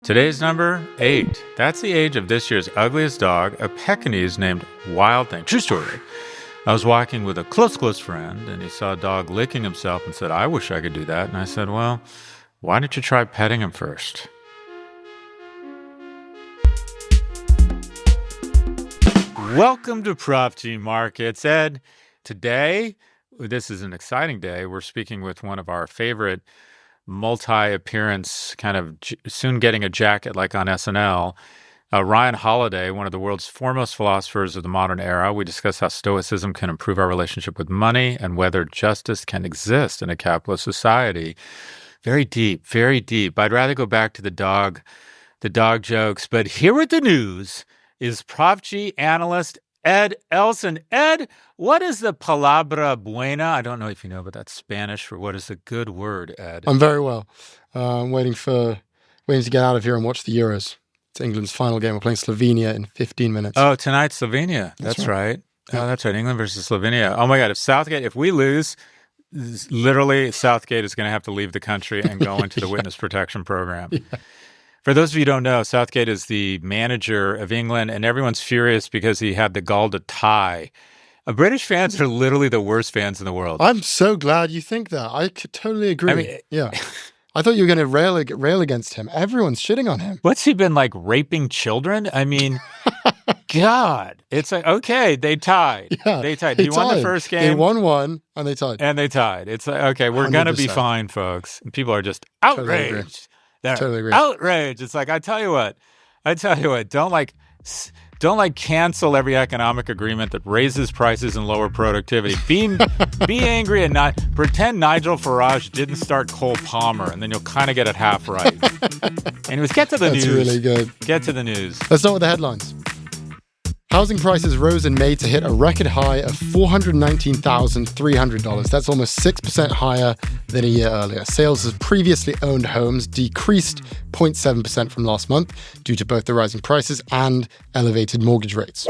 Today's number 8. That's the age of this year's ugliest dog, a Pekingese named Wild Thing. True story. I was walking with a close friend, and he saw a dog licking himself and said, "I wish I could do that." And I said, "Well, why don't you try petting him first?" Welcome to Prof G Markets. Ed, today, this is an exciting day. We're speaking with one of our favorite multi-appearance, kind of soon getting a jacket like on SNL, Ryan Holiday, one of the world's foremost philosophers of the modern era. We discuss how Stoicism can improve our relationship with money and whether justice can exist in a capitalist society. Very deep, very deep. I'd rather go back to the dog jokes, but here with the news is Prof G analyst Ed Elson. Ed, what is the palabra buena? I don't know if you know, but that's Spanish for what is a good word, Ed? I'm very well. I'm waiting to get out of here and watch the Euros. It's England's final game. We're playing Slovenia in 15 minutes. Oh, tonight's Slovenia. That's right. Yeah. Oh, that's right. England versus Slovenia. Oh my God. If we lose, literally Southgate is going to have to leave the country and go into the witness protection program. Yeah. For those of you who don't know, Southgate is the manager of England, and everyone's furious because he had the gall to tie. British fans are literally the worst fans in the world. I'm so glad you think that. I could totally agree. I mean, yeah. I thought you were going to rail against him. Everyone's shitting on him. What's he been like, raping children? I mean, God. It's like, okay, they tied. Yeah, they tied. He won the first game. They won one, and they tied. It's like, okay, we're going to be fine, folks. And people are just outraged. Totally agree. Outraged. It's like, I tell you what, don't cancel every economic agreement that raises prices and lower productivity. Be angry and not pretend Nigel Farage didn't start Cole Palmer, and then you'll kind of get it half right. Anyways, get to the news. That's really good. Get to the news. Let's start with the headlines. Housing prices rose in May to hit a record high of $419,300. That's almost 6% higher than a year earlier. Sales of previously owned homes decreased 0.7% from last month due to both the rising prices and elevated mortgage rates.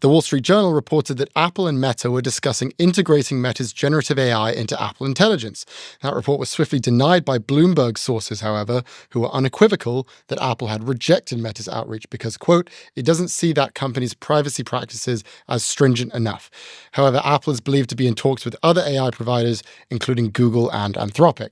The Wall Street Journal reported that Apple and Meta were discussing integrating Meta's generative AI into Apple Intelligence. That report was swiftly denied by Bloomberg sources, however, who were unequivocal that Apple had rejected Meta's outreach because, quote, it doesn't see that company's privacy practices as stringent enough. However, Apple is believed to be in talks with other AI providers, including Google and Anthropic.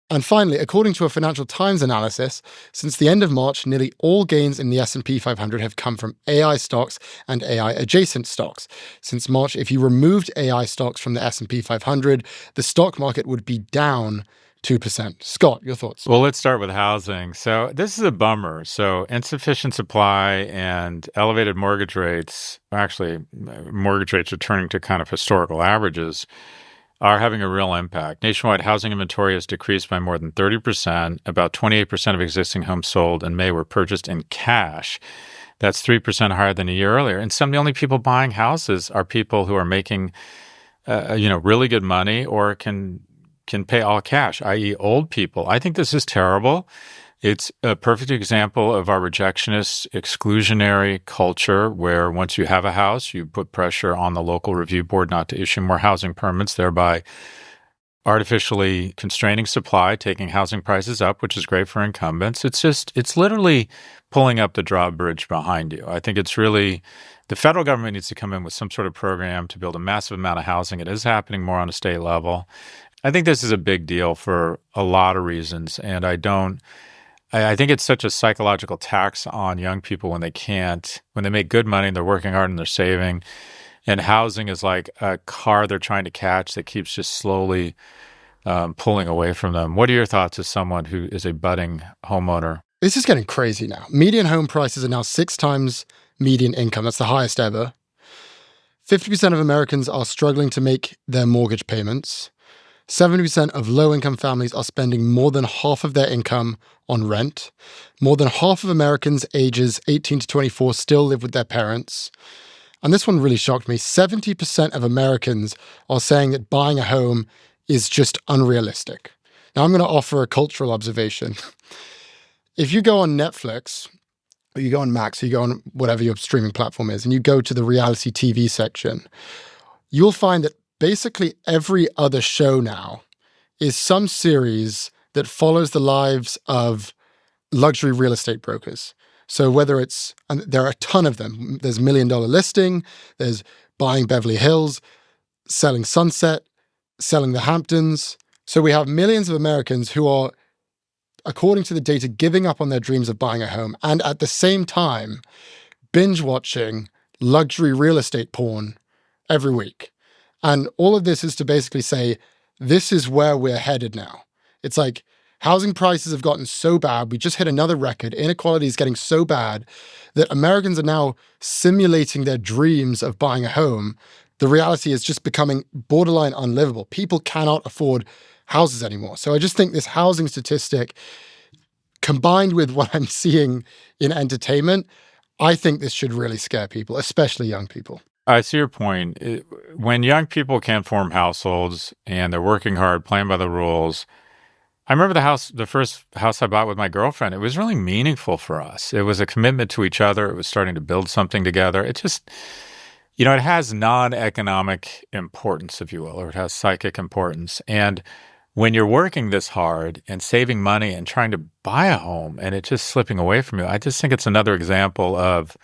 And finally, according to a Financial Times analysis, since the end of March, nearly all gains in the S&P 500 have come from AI stocks and AI-adjacent stocks. Since March, if you removed AI stocks from the S&P 500, the stock market would be down 2%. Scott, your thoughts? Well, let's start with housing. So this is a bummer. So insufficient supply and elevated mortgage rates, actually, mortgage rates are turning to kind of historical averages, are having a real impact. Nationwide housing inventory has decreased by more than 30%. About 28% of existing homes sold in May were purchased in cash. That's 3% higher than a year earlier. And some of the only people buying houses are people who are making, really good money or can pay all cash, i.e. old people. I think this is terrible. It's a perfect example of our rejectionist, exclusionary culture where once you have a house, you put pressure on the local review board not to issue more housing permits, thereby artificially constraining supply, taking housing prices up, which is great for incumbents. It's literally pulling up the drawbridge behind you. I think it's really, the federal government needs to come in with some sort of program to build a massive amount of housing. It is happening more on a state level. I think this is a big deal for a lot of reasons, and I think it's such a psychological tax on young people when they make good money and they're working hard and they're saving. And housing is like a car they're trying to catch that keeps just slowly pulling away from them. What are your thoughts as someone who is a budding homeowner? This is getting crazy now. Median home prices are now 6 times median income. That's the highest ever. 50% of Americans are struggling to make their mortgage payments. 70% of low-income families are spending more than half of their income on rent. More than half of Americans ages 18 to 24 still live with their parents. And this one really shocked me. 70% of Americans are saying that buying a home is just unrealistic. Now, I'm going to offer a cultural observation. If you go on Netflix, or you go on Max, or you go on whatever your streaming platform is, and you go to the reality TV section, you'll find that basically every other show now is some series that follows the lives of luxury real estate brokers. So whether it's, and there are a ton of them, there's $1 Million Listing, there's buying Beverly Hills, selling Sunset, selling the Hamptons. So we have millions of Americans who are, according to the data, giving up on their dreams of buying a home and at the same time binge watching luxury real estate porn every week. And all of this is to basically say, this is where we're headed now. It's like housing prices have gotten so bad. We just hit another record. Inequality is getting so bad that Americans are now simulating their dreams of buying a home. The reality is just becoming borderline unlivable. People cannot afford houses anymore. So I just think this housing statistic, combined with what I'm seeing in entertainment, I think this should really scare people, especially young people. I see your point. When young people can't form households and they're working hard, playing by the rules. I remember the first house I bought with my girlfriend. It was really meaningful for us. It was a commitment to each other. It was starting to build something together. It just, it has non-economic importance, if you will, or it has psychic importance. And when you're working this hard and saving money and trying to buy a home and it's just slipping away from you, I just think it's another example of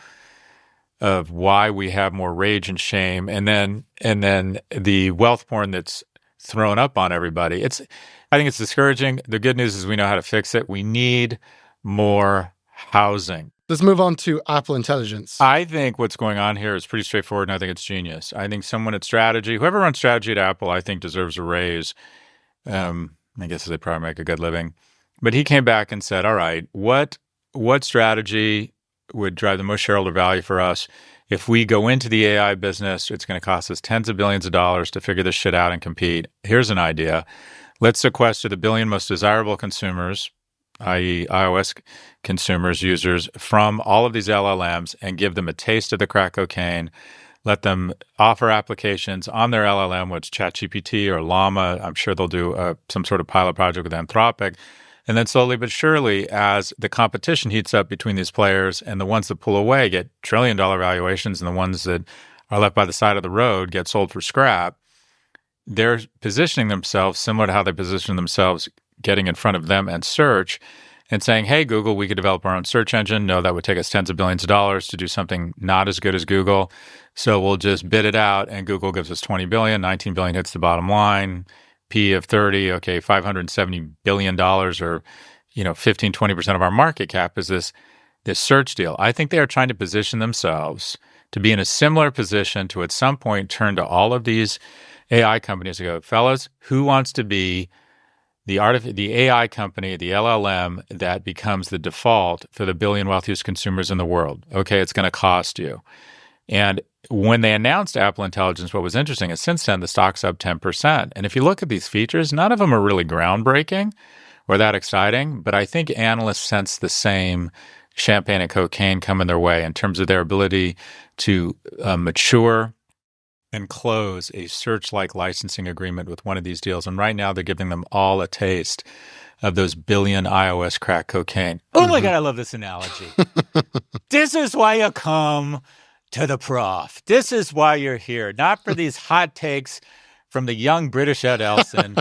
why we have more rage and shame, and then the wealth porn that's thrown up on everybody. I think it's discouraging. The good news is we know how to fix it. We need more housing. Let's move on to Apple Intelligence. I think what's going on here is pretty straightforward, and I think it's genius. I think someone at strategy, whoever runs strategy at Apple, I think deserves a raise. I guess they probably make a good living. But he came back and said, all right, what strategy would drive the most shareholder value for us? If we go into the AI business, it's going to cost us tens of billions of dollars to figure this shit out and compete. Here's an idea. Let's sequester the billion most desirable consumers, i.e. iOS consumers, users, from all of these LLMs and give them a taste of the crack cocaine. Let them offer applications on their LLM, which ChatGPT or Llama. I'm sure they'll do some sort of pilot project with Anthropic. And then slowly but surely, as the competition heats up between these players and the ones that pull away get trillion-dollar valuations and the ones that are left by the side of the road get sold for scrap, they're positioning themselves similar to how they position themselves getting in front of them and search and saying, hey, Google, we could develop our own search engine. No, that would take us tens of billions of dollars to do something not as good as Google. So we'll just bid it out and Google gives us 20 billion, 19 billion hits the bottom line. P of 30, okay, $570 billion or, 15-20% of our market cap is this search deal. I think they are trying to position themselves to be in a similar position to at some point turn to all of these AI companies and go, fellas, who wants to be the AI company, the LLM that becomes the default for the billion wealthiest consumers in the world? Okay, it's going to cost you. And when they announced Apple Intelligence, what was interesting is since then, the stock's up 10%. And if you look at these features, none of them are really groundbreaking or that exciting. But I think analysts sense the same champagne and cocaine coming their way in terms of their ability to mature and close a search-like licensing agreement with one of these deals. And right now, they're giving them all a taste of those billion iOS crack cocaine. Oh my God, I love this analogy. This is why you come to the Prof. This is why you're here, not for these hot takes from the young British Ed Elson.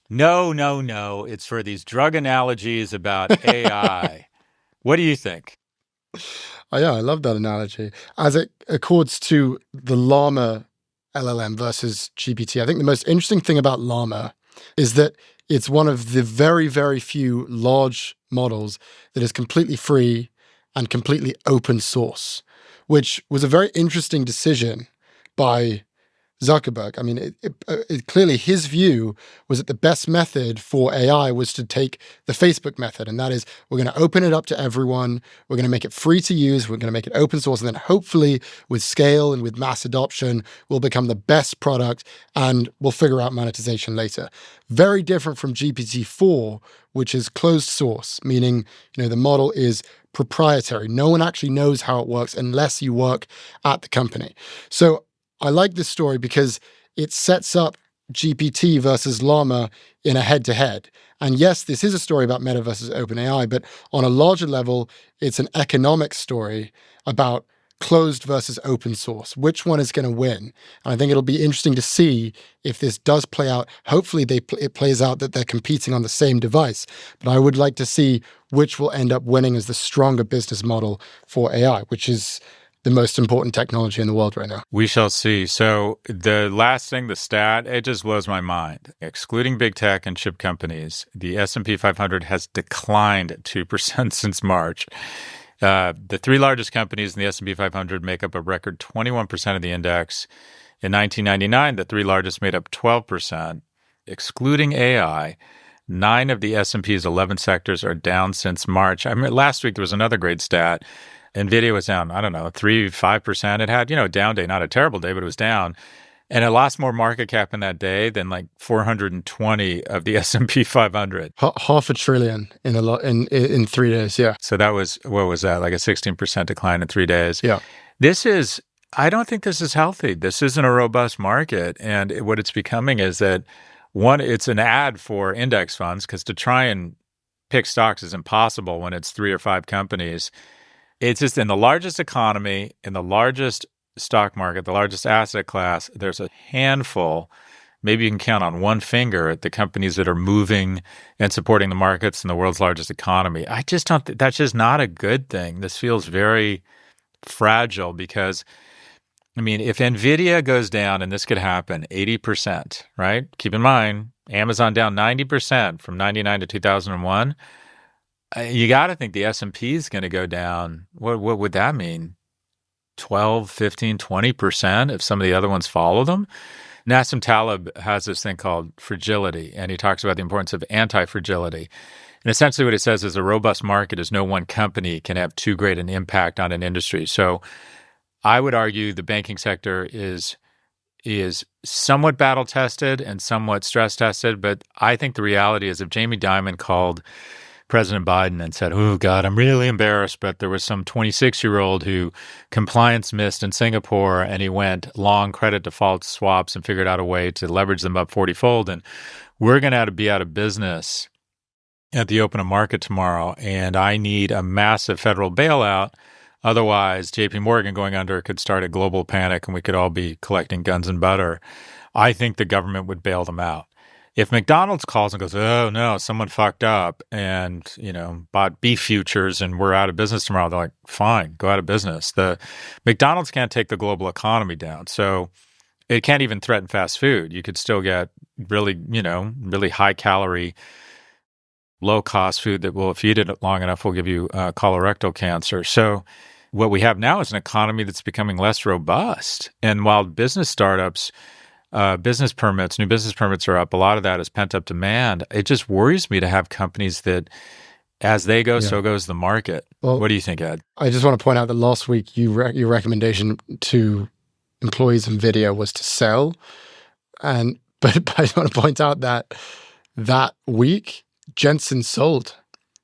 No. It's for these drug analogies about AI. What do you think? Oh, yeah, I love that analogy. As it accords to the Llama LLM versus GPT, I think the most interesting thing about Llama is that it's one of the very, very few large models that is completely free and completely open source, which was a very interesting decision by Zuckerberg. I mean, clearly his view was that the best method for AI was to take the Facebook method, and that is we're going to open it up to everyone, we're going to make it free to use, we're going to make it open source, and then hopefully with scale and with mass adoption, we'll become the best product and we'll figure out monetization later. Very different from GPT-4, which is closed source, meaning the model is proprietary. No one actually knows how it works unless you work at the company. So I like this story because it sets up GPT versus Llama in a head-to-head. And yes, this is a story about Meta versus OpenAI, but on a larger level, it's an economic story about closed versus open source. Which one is going to win? And I think it'll be interesting to see if this does play out. Hopefully, it plays out that they're competing on the same device. But I would like to see which will end up winning as the stronger business model for AI, which is the most important technology in the world right now. We shall see. So the last thing, the stat, it just blows my mind. Excluding big tech and chip companies, the S&P 500 has declined 2% since March. The three largest companies in the S&P 500 make up a record 21% of the index. In 1999, the three largest made up 12%. Excluding AI, 9 of the S&P's 11 sectors are down since March. I mean, last week there was another great stat. NVIDIA was down, 3-5%. It had, a down day, not a terrible day, but it was down. And it lost more market cap in that day than like 420 of the S&P 500. Half a trillion in 3 days, yeah. So that was, what was that, like a 16% decline in 3 days? Yeah. I don't think this is healthy. This isn't a robust market. And what it's becoming is that, one, it's an ad for index funds, because to try and pick stocks is impossible when it's 3 or 5 companies. It's just in the largest economy, in the largest stock market, the largest asset class, there's a handful, maybe you can count on one finger, at the companies that are moving and supporting the markets in the world's largest economy. I just don't, that's just not a good thing. This feels very fragile because, if NVIDIA goes down, and this could happen, 80%, right? Keep in mind, Amazon down 90% from 99 to 2001. You got to think the S&P is going to go down. What would that mean? 12, 15, 20% if some of the other ones follow them? Nassim Taleb has this thing called fragility, and he talks about the importance of anti-fragility. And essentially what he says is a robust market is no one company can have too great an impact on an industry. So I would argue the banking sector is somewhat battle-tested and somewhat stress-tested, but I think the reality is if Jamie Dimon called President Biden and said, "Oh, God, I'm really embarrassed, but there was some 26-year-old who compliance missed in Singapore, and he went long credit default swaps and figured out a way to leverage them up 40-fold, and we're going to be out of business at the open of market tomorrow, and I need a massive federal bailout. Otherwise, JP Morgan going under could start a global panic, and we could all be collecting guns and butter." I think the government would bail them out. If McDonald's calls and goes, "Oh no, someone fucked up and, bought beef futures and we're out of business tomorrow," they're like, "Fine, go out of business." The McDonald's can't take the global economy down. So it can't even threaten fast food. You could still get really, really high calorie, low cost food that will, if you eat it long enough, will give you colorectal cancer. So what we have now is an economy that's becoming less robust. And while business startups, new business permits are up, a lot of that is pent up demand. It just worries me to have companies that, as they go, so goes the market. Well, what do you think, Ed? I just want to point out that last week your recommendation to employees in NVIDIA was to sell, but I just want to point out that week Jensen sold.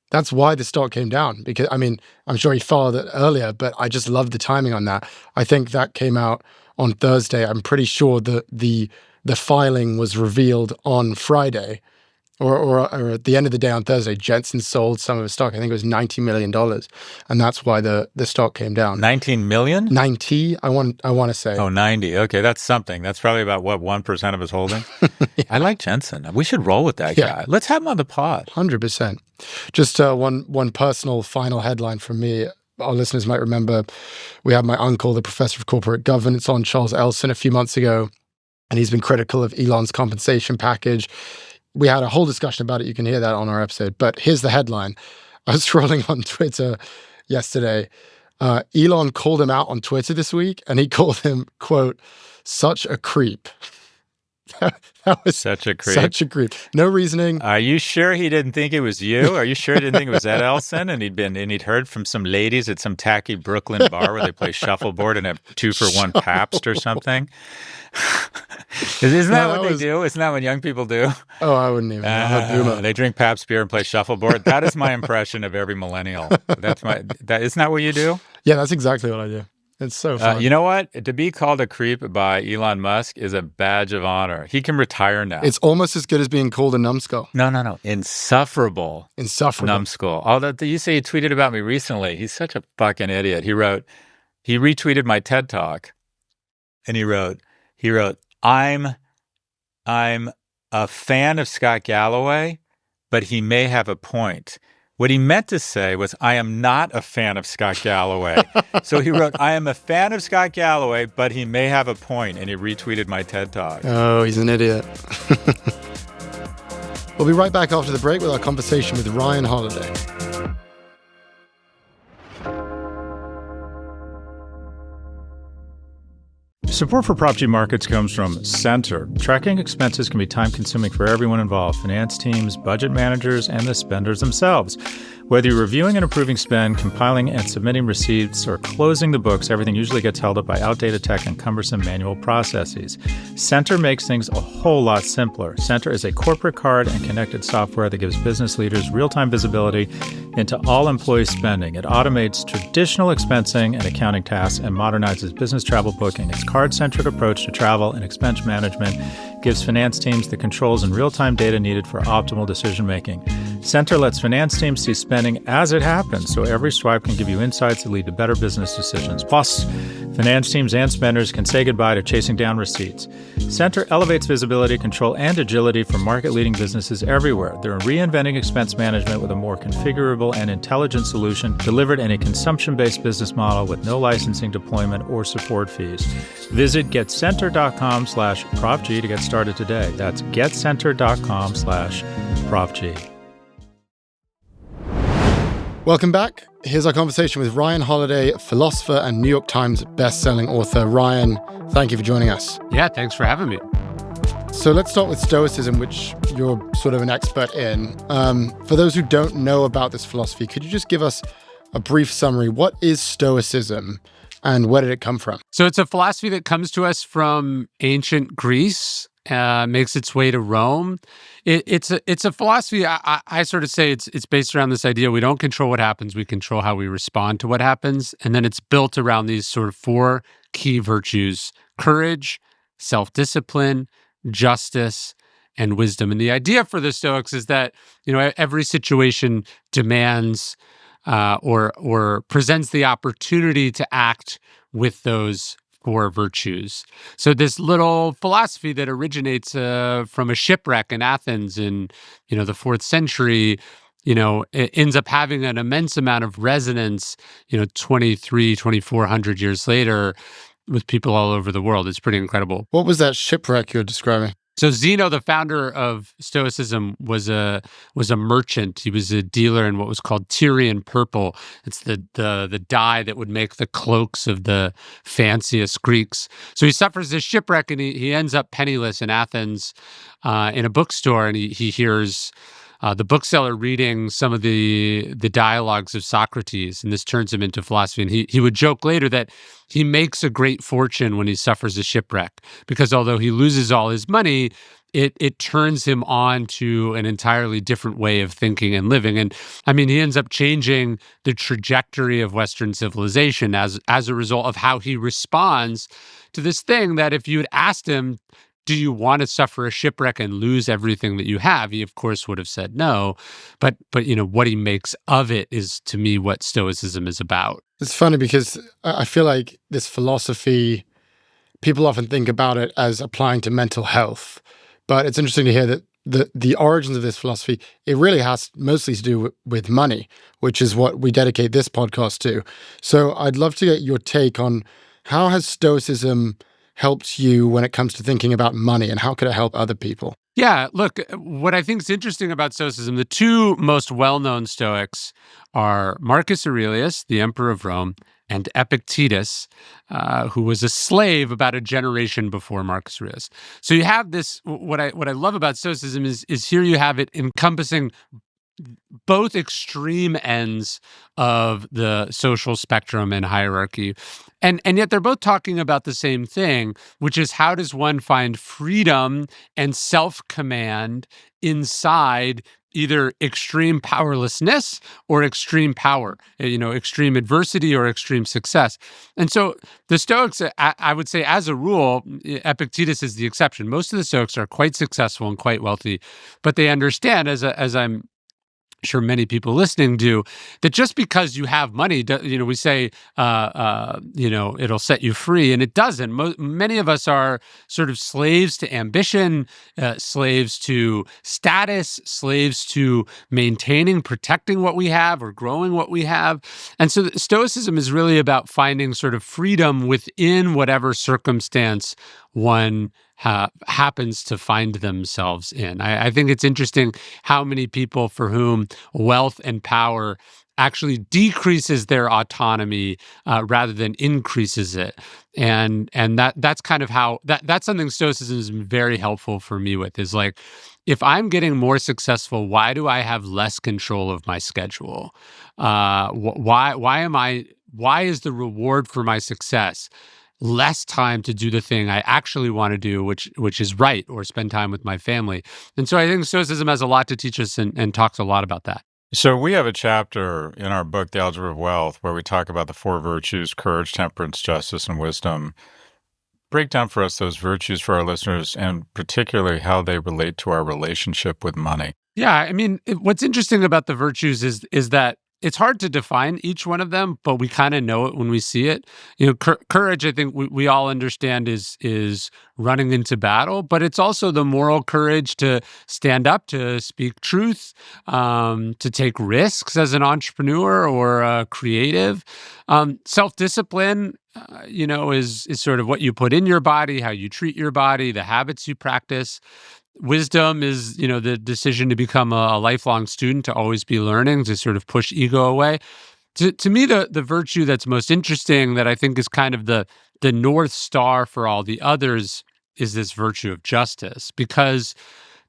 That's why the stock came down, because I'm sure he followed it earlier, but I just love the timing on that. I think that came out on Thursday. I'm pretty sure that the filing was revealed on Friday, or at the end of the day on Thursday. Jensen sold some of his stock. I think it was $90 million, and that's why the stock came down. 19 million? 90, I want to say. Oh, 90. Okay, that's something. That's probably about, 1% of his holdings? Yeah. I like Jensen. We should roll with that guy. Let's have him on the pod. 100%. Just one personal final headline from me. Our listeners might remember we had my uncle, the professor of corporate governance, on, Charles Elson, a few months ago, and he's been critical of Elon's compensation package. We had a whole discussion about it. You can hear that on our episode. But here's the headline. I was scrolling on Twitter yesterday. Elon called him out on Twitter this week, and he called him, quote, "such a creep." That was such a creep. Such a creep. No reasoning. Are you sure he didn't think it was you? Are you sure he didn't think it was Ed Elson? And he'd heard from some ladies at some tacky Brooklyn bar where they play shuffleboard and have 2-for-1 Pabst or something? Isn't that what they do? Isn't that what young people do? Oh, I wouldn't even. They drink Pabst beer and play shuffleboard. That is my impression of every millennial. Isn't that what you do? Yeah, that's exactly what I do. It's so fun. You know what? To be called a creep by Elon Musk is a badge of honor. He can retire now. It's almost as good as being called a numbskull. No. Insufferable. Numbskull. Although you say he tweeted about me recently. He's such a fucking idiot. He wrote, he retweeted my TED Talk, and he wrote, I'm a fan of Scott Galloway, but he may have a point. What he meant to say was, I am not a fan of Scott Galloway. So he wrote, I am a fan of Scott Galloway, but he may have a point, and he retweeted my TED Talk. Oh, he's an idiot. We'll be right back after the break with our conversation with Ryan Holiday. Support for Prof G Markets comes from Center. Tracking expenses can be time-consuming for everyone involved, finance teams, budget managers, and the spenders themselves. Whether you're reviewing and approving spend, compiling and submitting receipts, or closing the books, everything usually gets held up by outdated tech and cumbersome manual processes. Center makes things a whole lot simpler. Center is a corporate card and connected software that gives business leaders real-time visibility into all employee spending. It automates traditional expensing and accounting tasks and modernizes business travel booking. Its card-centric approach to travel and expense management gives finance teams the controls and real-time data needed for optimal decision-making. Center lets finance teams see spending as it happens, so every swipe can give you insights that lead to better business decisions. Plus, finance teams and spenders can say goodbye to chasing down receipts. Center elevates visibility, control, and agility for market-leading businesses everywhere. They're reinventing expense management with a more configurable and intelligent solution delivered in a consumption-based business model with no licensing, deployment, or support fees. Visit getcenter.com/ProfG to get started today. That's getcenter.com/ProfG. Welcome back. Here's our conversation with Ryan Holiday, philosopher and New York Times bestselling author. Ryan, thank you for joining us. Yeah, thanks for having me. So let's start with Stoicism, which you're sort of an expert in. For those who don't know about this philosophy, could you just give us a brief summary? What is Stoicism and where did it come from? So it's a philosophy that comes to us from ancient Greece, makes its way to Rome. It's a philosophy. I sort of say it's based around this idea: we don't control what happens, we control how we respond to what happens, and then it's built around these sort of four key virtues: courage, self-discipline, justice, and wisdom. And the idea for the Stoics is that every situation demands or presents the opportunity to act with those four virtues. So this little philosophy that originates from a shipwreck in Athens in the 4th century, it ends up having an immense amount of resonance 2,400 years later with people all over the world. It's pretty incredible. What was that shipwreck you're describing? So Zeno, the founder of Stoicism, was a merchant. He was a dealer in what was called Tyrian purple. It's the dye that would make the cloaks of the fanciest Greeks. So he suffers this shipwreck and he ends up penniless in Athens in a bookstore, and he hears the bookseller reading some of the dialogues of Socrates, and this turns him into philosophy. And he would joke later that he makes a great fortune when he suffers a shipwreck, because although he loses all his money, it turns him on to an entirely different way of thinking and living. And I mean, he ends up changing the trajectory of Western civilization as a result of how he responds to this thing that if you had asked him, do you want to suffer a shipwreck and lose everything that you have? He, of course, would have said no. But what he makes of it is, to me, what Stoicism is about. It's funny because I feel like this philosophy, people often think about it as applying to mental health. But it's interesting to hear that the origins of this philosophy, it really has mostly to do with money, which is what we dedicate this podcast to. So I'd love to get your take on how has Stoicism helped you when it comes to thinking about money, and how could it help other people? Yeah, look, what I think is interesting about Stoicism, the two most well-known Stoics are Marcus Aurelius, the Emperor of Rome, and Epictetus, who was a slave about a generation before Marcus Aurelius. So you have this, what I love about Stoicism is here you have it encompassing both extreme ends of the social spectrum and hierarchy. And yet they're both talking about the same thing, which is how does one find freedom and self-command inside either extreme powerlessness or extreme power, extreme adversity or extreme success. And so the Stoics, I would say as a rule, Epictetus is the exception. Most of the Stoics are quite successful and quite wealthy, but they understand, as I'm sure many people listening do, that just because you have money, we say, it'll set you free, and it doesn't. Many of us are sort of slaves to ambition, slaves to status, slaves to maintaining, protecting what we have or growing what we have. And so Stoicism is really about finding sort of freedom within whatever circumstance one happens to find themselves in. I think it's interesting how many people for whom wealth and power actually decreases their autonomy rather than increases it. And that's kind of how that's something Stoicism is very helpful for me with, is like, if I'm getting more successful, why do I have less control of my schedule? Why is the reward for my success less time to do the thing I actually want to do, which is write or spend time with my family? And so I think Stoicism has a lot to teach us and talks a lot about that. So we have a chapter in our book, The Algebra of Wealth, where we talk about the four virtues: courage, temperance, justice, and wisdom. Break down for us those virtues for our listeners, and particularly how they relate to our relationship with money. Yeah, I mean, what's interesting about the virtues is that it's hard to define each one of them, but we kind of know it when we see it. Courage, I think we all understand, is running into battle, but it's also the moral courage to stand up, to speak truth, to take risks as an entrepreneur or a creative. Self-discipline, is sort of what you put in your body, how you treat your body, the habits you practice. Wisdom is, the decision to become a lifelong student, to always be learning, to sort of push ego away. To me, the virtue that's most interesting, that I think is kind of the North Star for all the others, is this virtue of justice. Because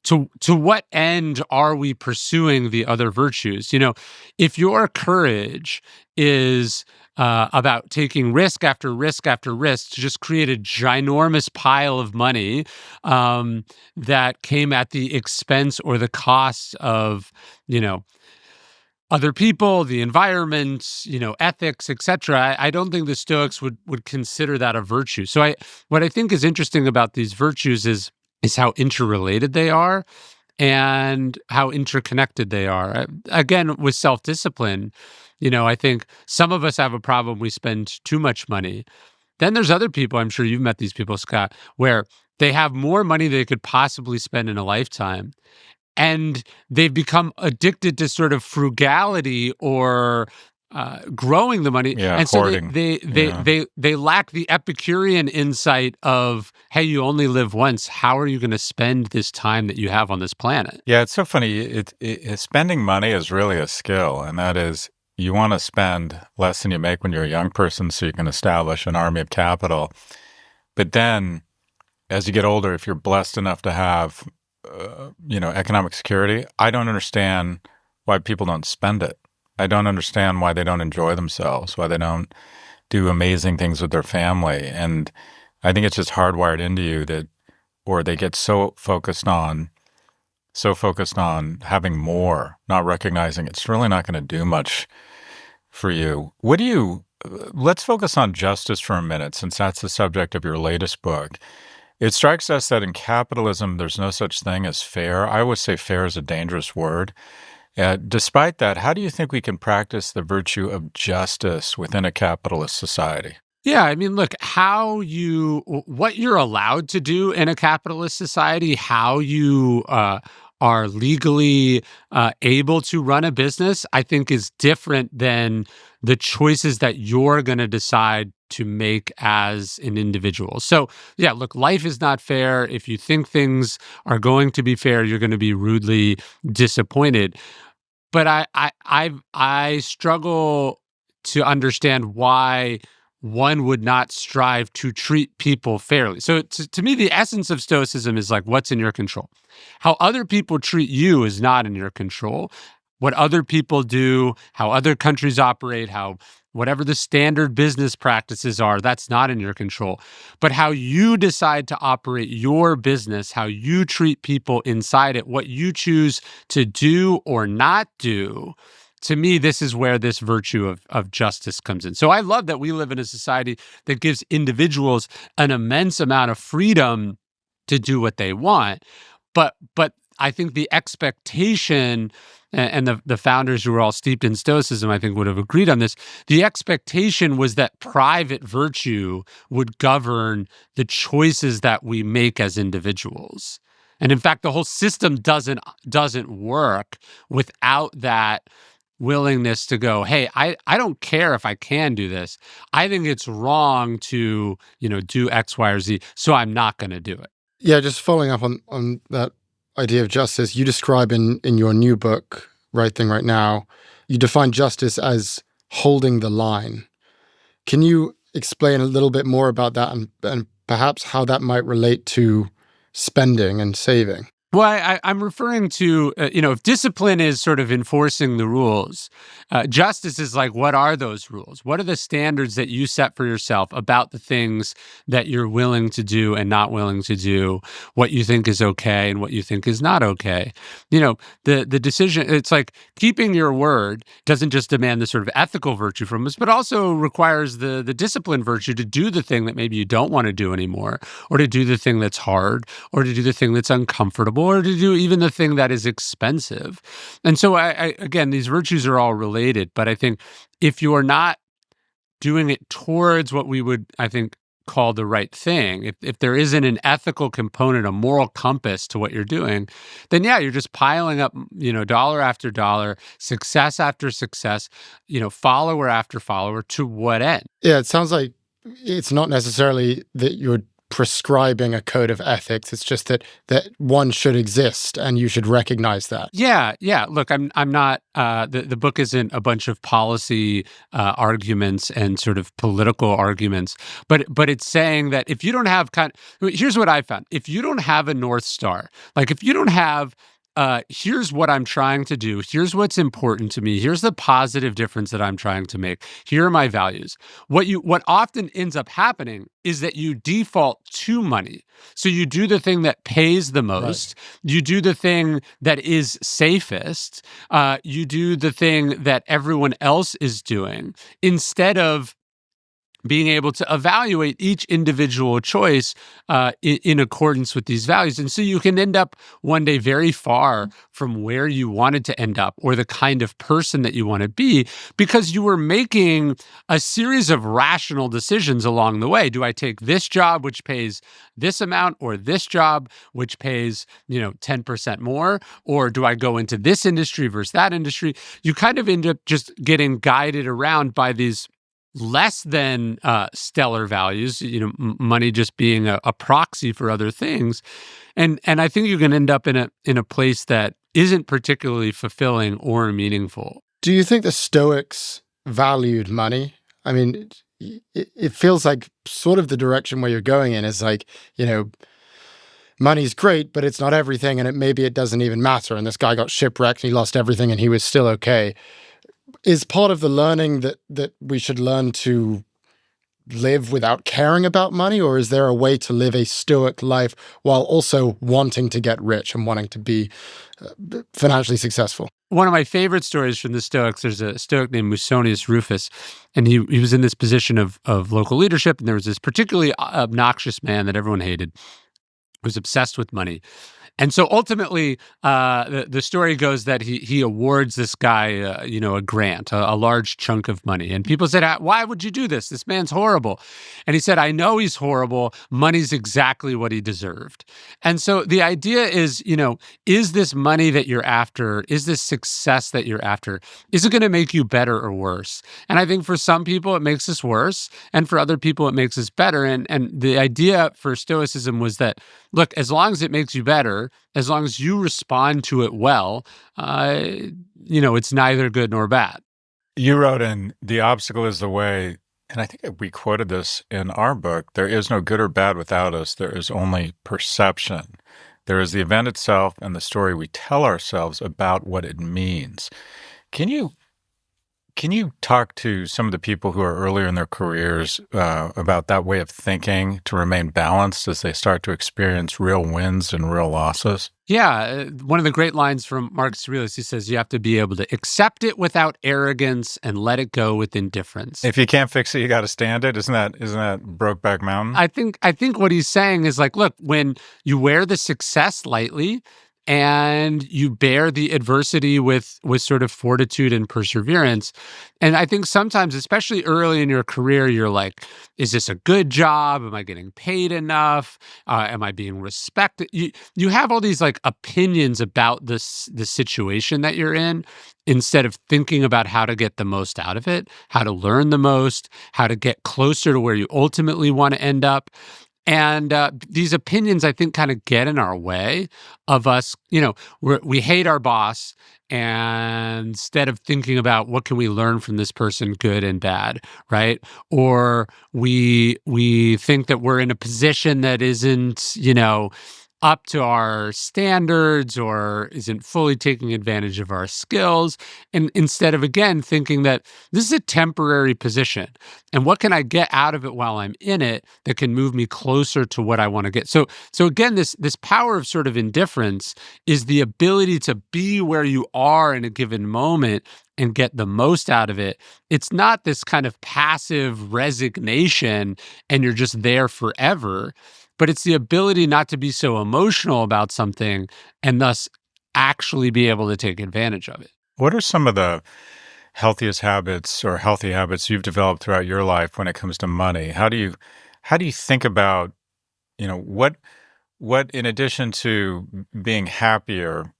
to what end are we pursuing the other virtues? If your courage is about taking risk after risk after risk to just create a ginormous pile of money that came at the expense or the cost of, other people, the environment, ethics, etc. I don't think the Stoics would consider that a virtue. So what I think is interesting about these virtues is how interrelated they are and how interconnected they are. Again, with self-discipline, I think some of us have a problem. We spend too much money. Then there's other people, I'm sure you've met these people, Scott, where they have more money they could possibly spend in a lifetime, and they've become addicted to sort of frugality or growing the money. Yeah, And so hoarding. they lack the Epicurean insight of, hey, you only live once. How are you going to spend this time that you have on this planet? Yeah, it's so funny. Spending money is really a skill, and that is, you want to spend less than you make when you're a young person so you can establish an army of capital. But then, as you get older, if you're blessed enough to have, economic security, I don't understand why people don't spend it. I don't understand why they don't enjoy themselves, why they don't do amazing things with their family. And I think it's just hardwired into you or they get so focused on having more, not recognizing it's really not going to do much for you. Let's focus on justice for a minute, since that's the subject of your latest book. It strikes us that in capitalism, there's no such thing as fair. I always say fair is a dangerous word. Despite that, how do you think we can practice the virtue of justice within a capitalist society? Yeah, I mean, look, what you're allowed to do in a capitalist society, how you are legally able to run a business, I think is different than the choices that you're going to decide to make as an individual. So, yeah, look, life is not fair. If you think things are going to be fair, you're going to be rudely disappointed. But I struggle to understand why one would not strive to treat people fairly. So to me, the essence of Stoicism is like, what's in your control? How other people treat you is not in your control. What other people do, how other countries operate, whatever the standard business practices are, that's not in your control. But how you decide to operate your business, how you treat people inside it, what you choose to do or not do, to me, this is where this virtue of justice comes in. So I love that we live in a society that gives individuals an immense amount of freedom to do what they want. But I think the expectation, and the founders who were all steeped in Stoicism, I think, would have agreed on this. The expectation was that private virtue would govern the choices that we make as individuals. And in fact, the whole system doesn't work without that willingness to go, hey, I don't care if I can do this. I think it's wrong to, do X, Y, or Z, so I'm not going to do it. Yeah, just following up on that idea of justice, you describe in your new book, Right Thing Right Now, you define justice as holding the line. Can you explain a little bit more about that and perhaps how that might relate to spending and saving? Well, I'm referring to, if discipline is sort of enforcing the rules, justice is like, what are those rules? What are the standards that you set for yourself about the things that you're willing to do and not willing to do, what you think is okay and what you think is not okay? The decision, it's like keeping your word doesn't just demand the sort of ethical virtue from us, but also requires the discipline virtue to do the thing that maybe you don't want to do anymore, or to do the thing that's hard, or to do the thing that's uncomfortable, or to do even the thing that is expensive. And so, again, these virtues are all related, but I think if you are not doing it towards what we would, I think, call the right thing, if there isn't an ethical component, a moral compass to what you're doing, then yeah, you're just piling up, dollar after dollar, success after success, follower after follower, to what end? Yeah, it sounds like it's not necessarily that you're prescribing a code of ethics. It's just that one should exist and you should recognize that. Yeah. Look, I'm not. The book isn't a bunch of policy arguments and sort of political arguments, but it's saying that if you don't have here's what I found: if you don't have a North Star, like if you don't have here's what I'm trying to do. Here's what's important to me. Here's the positive difference that I'm trying to make. Here are my values. What often ends up happening is that you default to money. So you do the thing that pays the most. Right. You do the thing that is safest. You do the thing that everyone else is doing, instead of being able to evaluate each individual choice in accordance with these values. And so you can end up one day very far from where you wanted to end up, or the kind of person that you want to be, because you were making a series of rational decisions along the way. Do I take this job, which pays this amount, or this job, which pays, 10% more? Or do I go into this industry versus that industry? You kind of end up just getting guided around by these less than stellar values, money just being a proxy for other things, and I think you can end up in a place that isn't particularly fulfilling or meaningful. Do you think the Stoics valued money? I mean, it feels like sort of the direction where you're going in is like, money's great, but it's not everything, and maybe it doesn't even matter. And this guy got shipwrecked and he lost everything and he was still okay. Is part of the learning that we should learn to live without caring about money, or is there a way to live a Stoic life while also wanting to get rich and wanting to be financially successful? One of my favorite stories from the Stoics, there's a Stoic named Musonius Rufus, and he was in this position of local leadership, and there was this particularly obnoxious man that everyone hated, who was obsessed with money. And so ultimately, the story goes that he awards this guy, a grant, a large chunk of money. And people said, why would you do this? This man's horrible. And he said, I know he's horrible. Money's exactly what he deserved. And so the idea is, is this money that you're after, is this success that you're after, is it going to make you better or worse? And I think for some people, it makes us worse. And for other people, it makes us better. And the idea for Stoicism was that, look, as long as it makes you better, as long as you respond to it well, it's neither good nor bad. You wrote in The Obstacle is the Way, and I think we quoted this in our book, there is no good or bad without us. There is only perception. There is the event itself and the story we tell ourselves about what it means. Can you talk to some of the people who are earlier in their careers about that way of thinking to remain balanced as they start to experience real wins and real losses? Yeah. One of the great lines from Marcus Aurelius, he says, you have to be able to accept it without arrogance and let it go with indifference. If you can't fix it, you got to stand it. Isn't that Brokeback Mountain? I think what he's saying is like, look, when you wear the success lightly, and you bear the adversity with sort of fortitude and perseverance. And I think sometimes, especially early in your career, you're like, is this a good job? Am I getting paid enough? Am I being respected? You have all these like opinions about the situation that you're in, instead of thinking about how to get the most out of it, how to learn the most, how to get closer to where you ultimately want to end up. And these opinions, I think, kind of get in our way of us. We hate our boss, and instead of thinking about what can we learn from this person, good and bad, right? Or we think that we're in a position that isn't, up to our standards or isn't fully taking advantage of our skills. And instead of, again, thinking that this is a temporary position and what can I get out of it while I'm in it that can move me closer to what I want to get. So again, this power of sort of indifference is the ability to be where you are in a given moment and get the most out of it. It's not this kind of passive resignation and you're just there forever, but it's the ability not to be so emotional about something and thus actually be able to take advantage of it. What are some of the healthiest habits or healthy habits you've developed throughout your life when it comes to money? How do you think about, what in addition to being happier,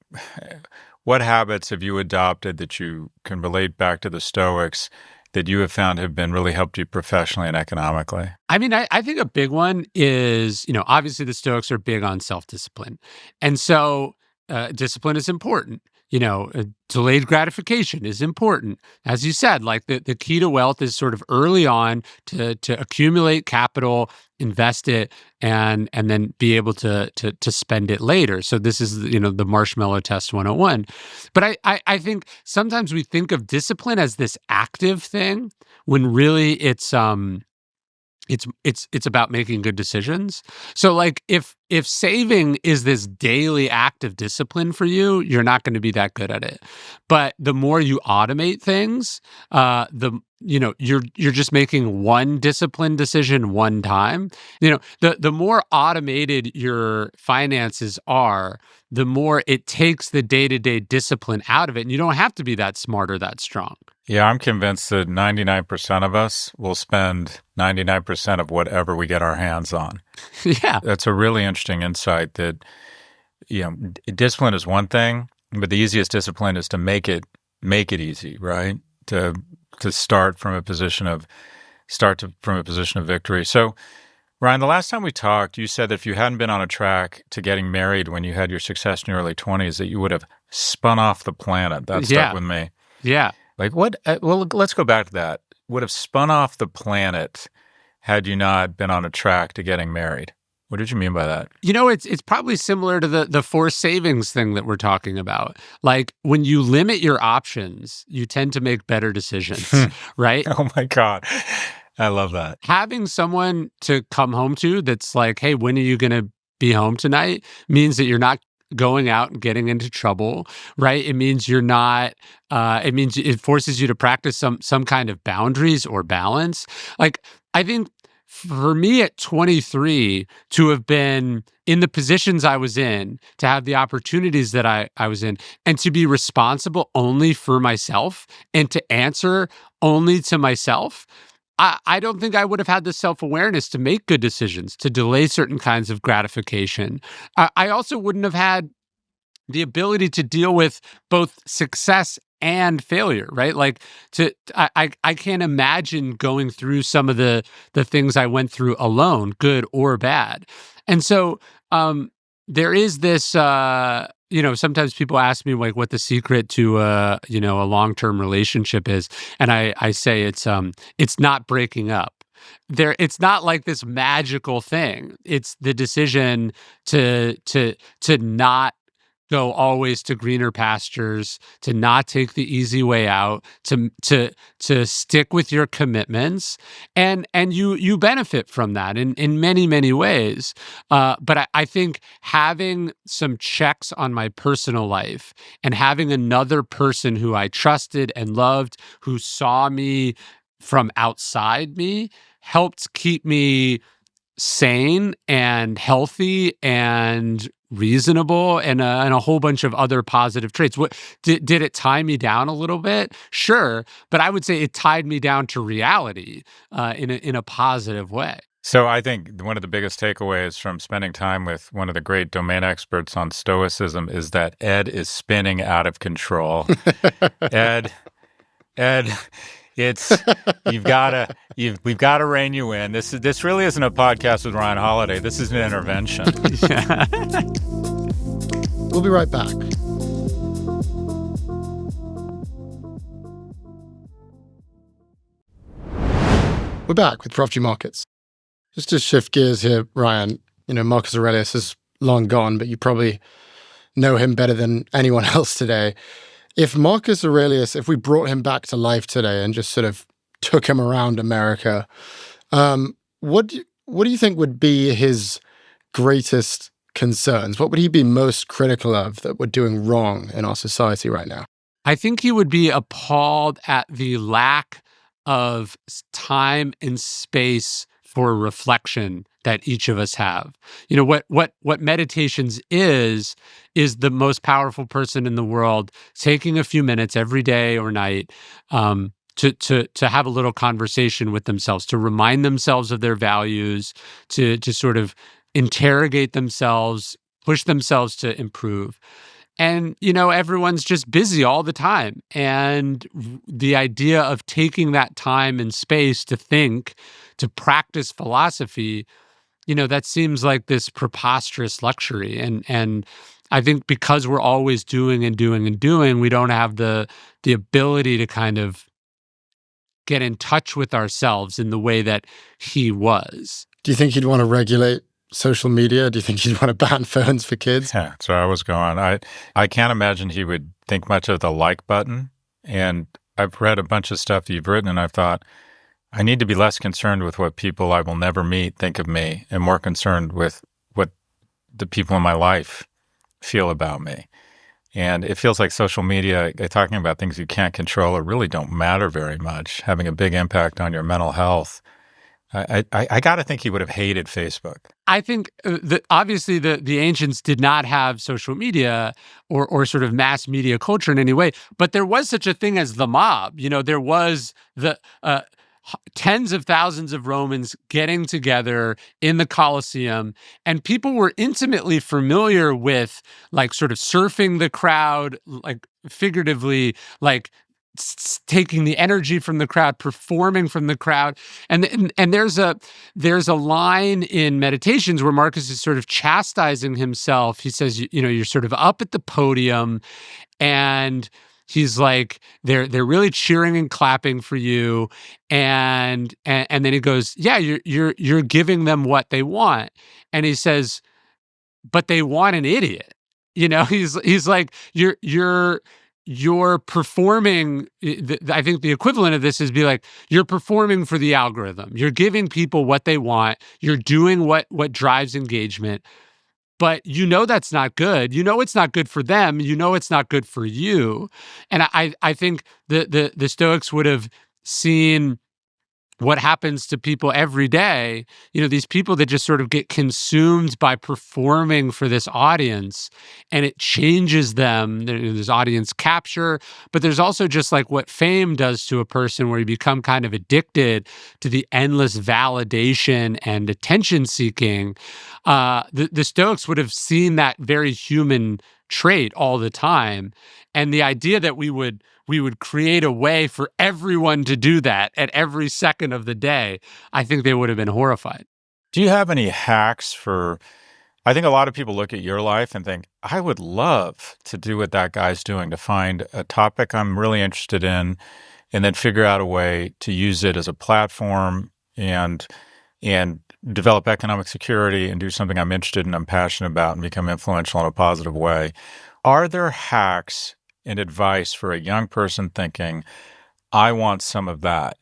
what habits have you adopted that you can relate back to the Stoics that you have found have been really helped you professionally and economically? I mean, I think a big one is, obviously the Stoics are big on self-discipline. And so discipline is important. Delayed gratification is important. As you said, like the key to wealth is sort of early on to accumulate capital, invest it, and then be able to spend it later. So this is, the marshmallow test 101. But I think sometimes we think of discipline as this active thing when really it's about making good decisions. So like if saving is this daily act of discipline for you, you're not going to be that good at it. But the more you automate things, you're just making one discipline decision one time. The more automated your finances are, the more it takes the day-to-day discipline out of it. And you don't have to be that smart or that strong. Yeah, I'm convinced that 99% of us will spend 99% of whatever we get our hands on. Yeah. That's a really interesting insight that, discipline is one thing, but the easiest discipline is to make it easy, right? To start from a position of victory. So, Ryan, the last time we talked, you said that if you hadn't been on a track to getting married when you had your success in your early 20s, that you would have spun off the planet. That stuck with me. Yeah. Like what? Well, let's go back to that. Would have spun off the planet had you not been on a track to getting married. What did you mean by that? It's probably similar to the forced savings thing that we're talking about. Like when you limit your options, you tend to make better decisions, right? Oh my God. I love that. Having someone to come home to that's like, hey, when are you going to be home tonight, means that you're not going out and getting into trouble, right? It means you're not, it means it forces you to practice some kind of boundaries or balance. Like, I think for me at 23, to have been in the positions I was in, to have the opportunities that I was in, and to be responsible only for myself and to answer only to myself, I don't think I would have had the self-awareness to make good decisions, to delay certain kinds of gratification. I also wouldn't have had the ability to deal with both success and failure, right? Like I can't imagine going through some of the things I went through alone, good or bad. And so there is this, sometimes people ask me like what the secret to a long-term relationship is. And I say it's not breaking up. It's not like this magical thing. It's the decision to not go always to greener pastures, to not take the easy way out, to stick with your commitments, and you benefit from that in many, many ways. But I think having some checks on my personal life and having another person who I trusted and loved, who saw me from outside me, helped keep me sane and healthy and reasonable and a whole bunch of other positive traits. What did it tie me down a little bit? Sure, but I would say it tied me down to reality in a positive way. So I think one of the biggest takeaways from spending time with one of the great domain experts on Stoicism is that Ed is spinning out of control. Ed, it's we've gotta rein you in. This really isn't a podcast with Ryan Holiday. This is an intervention. We'll be right back. We're back with Prof G Markets. Just to shift gears here, Ryan, Marcus Aurelius is long gone, but you probably know him better than anyone else today. If Marcus Aurelius, if we brought him back to life today and just sort of took him around America, what do you think would be his greatest concerns? What would he be most critical of that we're doing wrong in our society right now? I think he would be appalled at the lack of time and space for reflection that each of us have. What meditations is the most powerful person in the world taking a few minutes every day or night to have a little conversation with themselves, to remind themselves of their values, to sort of interrogate themselves, push themselves to improve. And, everyone's just busy all the time. And the idea of taking that time and space to think, to practice philosophy, that seems like this preposterous luxury. And I think because we're always doing and doing and doing, we don't have the ability to kind of get in touch with ourselves in the way that he was. Do you think he'd want to regulate social media? Do you think he'd want to ban phones for kids? Yeah, so I was going. I can't imagine he would think much of the like button. And I've read a bunch of stuff that you've written, and I've thought, I need to be less concerned with what people I will never meet think of me and more concerned with what the people in my life feel about me. And it feels like social media, talking about things you can't control or really don't matter very much, having a big impact on your mental health. I got to think he would have hated Facebook. I think obviously the ancients did not have social media or sort of mass media culture in any way, but there was such a thing as the mob. There was the tens of thousands of Romans getting together in the Colosseum, and people were intimately familiar with like sort of surfing the crowd, like figuratively, like taking the energy from the crowd, performing from the crowd. And there's a line in Meditations where Marcus is sort of chastising himself. He says, you're sort of up at the podium, and he's like, they're really cheering and clapping for you, and then he goes, yeah, you're giving them what they want, and he says, but they want an idiot. He's like, you're performing. I think the equivalent of this is be like, you're performing for the algorithm. You're giving people what they want. You're doing what drives engagement. But that's not good. It's not good for them. It's not good for you. And I think the Stoics would have seen what happens to people every day, these people that just sort of get consumed by performing for this audience, and it changes them. There's audience capture, but there's also just like what fame does to a person, where you become kind of addicted to the endless validation and attention seeking. The Stoics would have seen that very human trait all the time. And the idea that we would create a way for everyone to do that at every second of the day, I think they would have been horrified. Do you have any hacks for, I think a lot of people look at your life and think, I would love to do what that guy's doing, to find a topic I'm really interested in and then figure out a way to use it as a platform and develop economic security and do something I'm interested in, I'm passionate about, and become influential in a positive way. Are there hacks and advice for a young person thinking, I want some of that?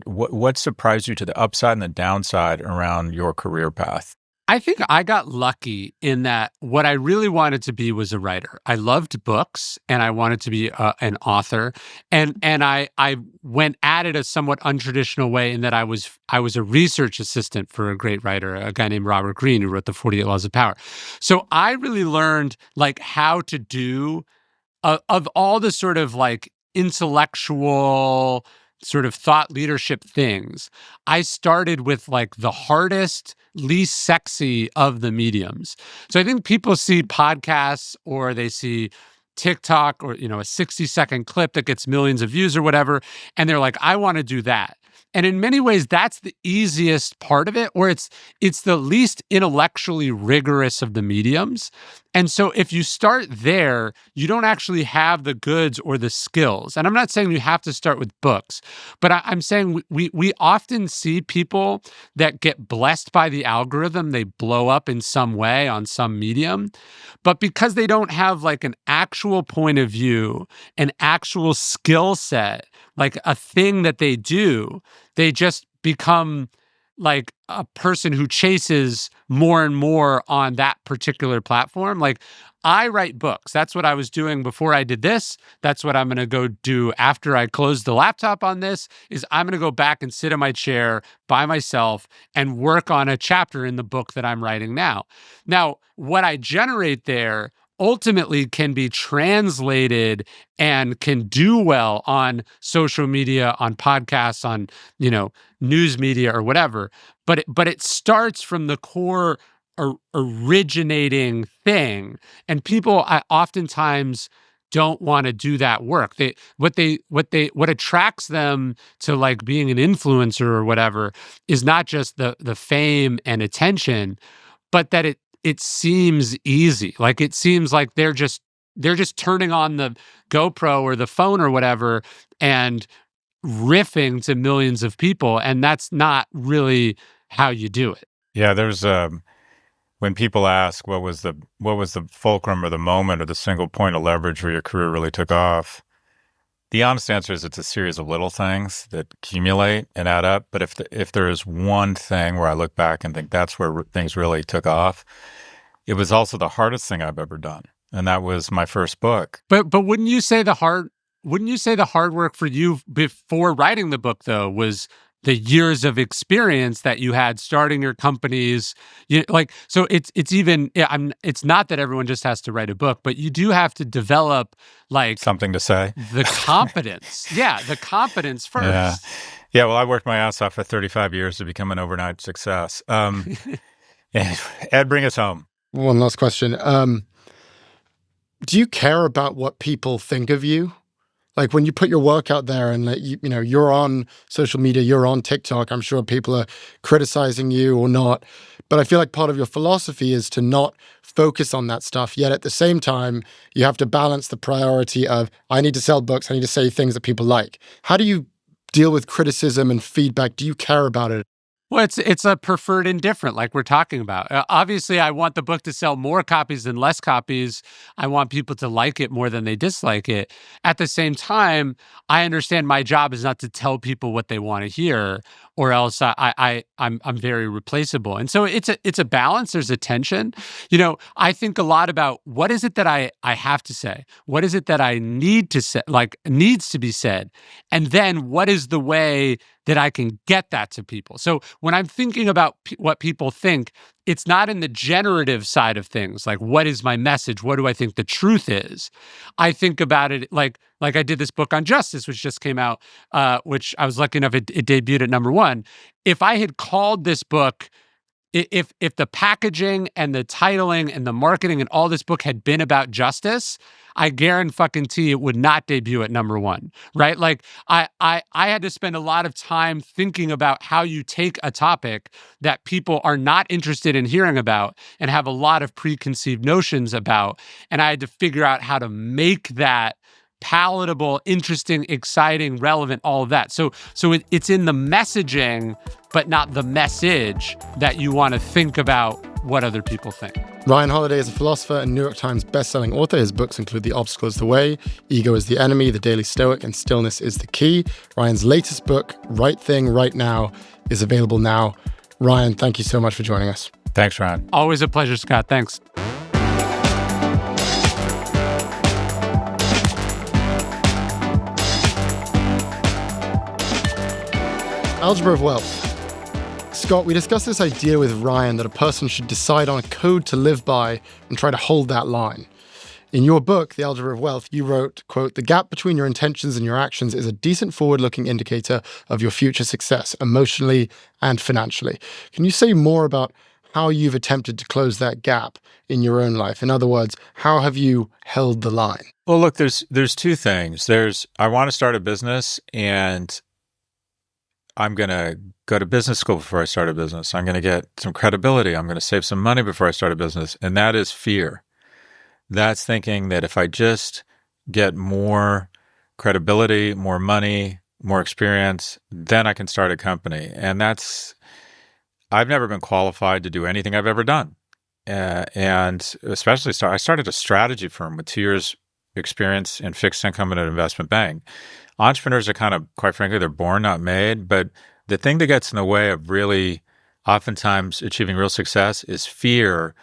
What surprised you to the upside and the downside around your career path? I think I got lucky in that what I really wanted to be was a writer. I loved books and I wanted to be an author. And I went at it a somewhat untraditional way in that I was a research assistant for a great writer, a guy named Robert Greene, who wrote the 48 Laws of Power. So I really learned like how to do of all the sort of like intellectual sort of thought leadership things. I started with like the hardest, least sexy of the mediums. So I think people see podcasts or they see TikTok or, a 60-second clip that gets millions of views or whatever, and they're like, I want to do that. And in many ways, that's the easiest part of it, or it's the least intellectually rigorous of the mediums. And so if you start there, you don't actually have the goods or the skills. And I'm not saying you have to start with books, but I'm saying we often see people that get blessed by the algorithm. They blow up in some way on some medium, but because they don't have like an actual point of view, an actual skill set, like a thing that they do, they just become like a person who chases more and more on that particular platform. Like I write books. That's what I was doing before I did this. That's what I'm going to go do after I close the laptop on this is I'm going to go back and sit in my chair by myself and work on a chapter in the book that I'm writing now. Now, what I generate there ultimately can be translated and can do well on social media, on podcasts, on, news media or whatever. But it starts from the core originating thing. And people oftentimes don't want to do that work. What attracts them to like being an influencer or whatever is not just the fame and attention, but that it seems easy. Like it seems like they're just turning on the GoPro or the phone or whatever and riffing to millions of people. And that's not really how you do it. Yeah, there's when people ask what was the fulcrum or the moment or the single point of leverage where your career really took off, the honest answer is it's a series of little things that accumulate and add up. But if there is one thing where I look back and think that's where things really took off, it was also the hardest thing I've ever done, and that was my first book. But wouldn't you say the hard work for you before writing the book though was the years of experience that you had starting your companies? So it's not that everyone just has to write a book, but you do have to develop like something to say, the competence. The competence first. Yeah. Well, I worked my ass off for 35 years to become an overnight success. Ed, bring us home. One last question. Do you care about what people think of you? Like when you put your work out there and you're on social media, you're on TikTok, I'm sure people are criticizing you or not. But I feel like part of your philosophy is to not focus on that stuff. Yet at the same time, you have to balance the priority of, I need to sell books, I need to say things that people like. How do you deal with criticism and feedback? Do you care about it? Well, it's a preferred indifferent, like we're talking about. Obviously, I want the book to sell more copies than less copies. I want people to like it more than they dislike it. At the same time, I understand my job is not to tell people what they want to hear, or else I'm very replaceable. And so it's a balance. There's a tension. I think a lot about what is it that I have to say? What is it that I need to say, like needs to be said? And then what is the way that I can get that to people? So when I'm thinking about what people think, it's not in the generative side of things. Like, what is my message? What do I think the truth is? I think about it like I did this book on justice, which just came out, which I was lucky enough, it debuted at #1. If I had called this book, if the packaging and the titling and the marketing and all this book had been about justice, I guarantee it would not debut at #1, right? Like I had to spend a lot of time thinking about how you take a topic that people are not interested in hearing about and have a lot of preconceived notions about, and I had to figure out how to make that palatable, interesting, exciting, relevant, all of that. So it's in the messaging, but not the message, that you want to think about what other people think. Ryan Holiday is a philosopher and New York Times bestselling author. His books include The Obstacle is the Way, Ego is the Enemy, The Daily Stoic, and Stillness is the Key. Ryan's latest book, Right Thing, Right Now, is available now. Ryan, thank you so much for joining us. Thanks, Ron. Always a pleasure, Scott. Thanks. Algebra of Wealth. Scott, we discussed this idea with Ryan that a person should decide on a code to live by and try to hold that line. In your book, The Algebra of Wealth, you wrote, quote, "The gap between your intentions and your actions is a decent forward-looking indicator of your future success, emotionally and financially." Can you say more about how you've attempted to close that gap in your own life? In other words, how have you held the line? Well, look, there's two things. I want to start a business, and I'm going to go to business school before I start a business. I'm going to get some credibility. I'm going to save some money before I start a business. And that is fear. That's thinking that if I just get more credibility, more money, more experience, then I can start a company. And I've never been qualified to do anything I've ever done. And especially, I started a strategy firm with 2 years experience in fixed income at an investment bank. Entrepreneurs are kind of, quite frankly, they're born, not made. But the thing that gets in the way of really oftentimes achieving real success is fear.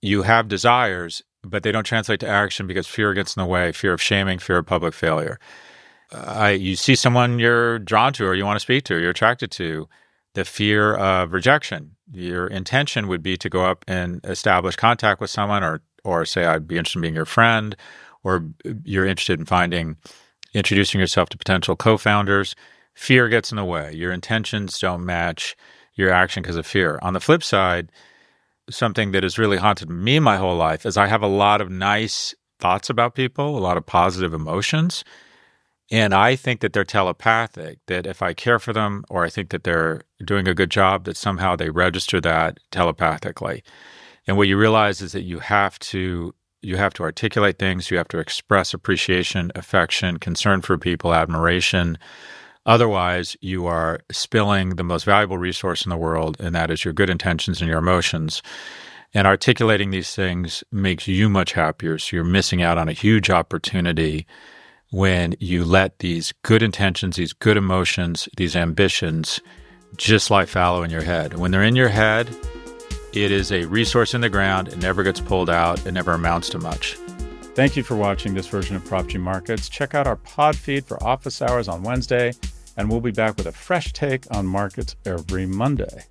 You have desires, but they don't translate to action because fear gets in the way, fear of shaming, fear of public failure. You see someone you're drawn to or you want to speak to or you're attracted to, the fear of rejection. Your intention would be to go up and establish contact with someone or say, I'd be interested in being your friend, or you're interested in introducing yourself to potential co-founders. Fear gets in the way. Your intentions don't match your action because of fear. On the flip side, something that has really haunted me my whole life is I have a lot of nice thoughts about people, a lot of positive emotions. And I think that they're telepathic, that if I care for them or I think that they're doing a good job, that somehow they register that telepathically. And what you realize is that you have to articulate things, you have to express appreciation, affection, concern for people, admiration. Otherwise, you are spilling the most valuable resource in the world, and that is your good intentions and your emotions. And articulating these things makes you much happier. So you're missing out on a huge opportunity when you let these good intentions, these good emotions, these ambitions just lie fallow in your head. When they're in your head, it is a resource in the ground. It never gets pulled out. It never amounts to much. Thank you for watching this version of Prof G Markets. Check out our pod feed for office hours on Wednesday, and we'll be back with a fresh take on markets every Monday.